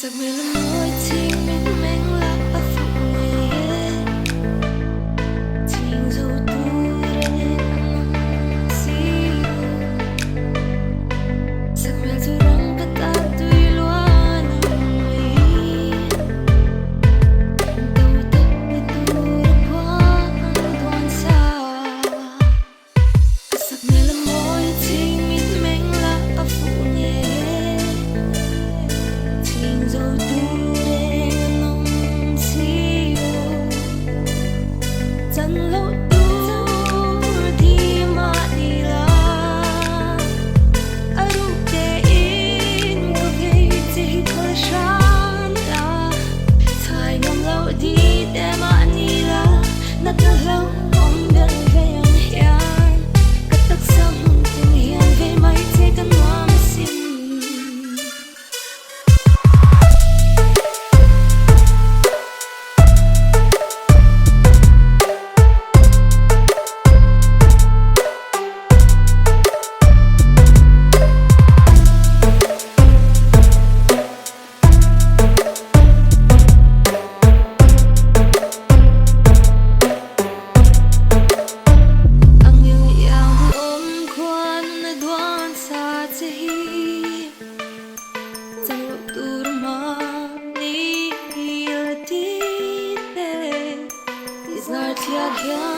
Sag mir le môi ting min meng la a phụ nghe ting dâu tu ren si sag mir tu rang kata tu luan tau tau tu quan tuan sa sag mir le môi ting min meng la a phụ nghe dâu tu đen nông siêu chân lâu tu đi mà đi la aru ke in ko ke ti ko shan ta thai ngom lâu đi để mà đi la na ta lâu om ben ve an hian ka tak sam tin hian ve mai te kan ma sin Not yet.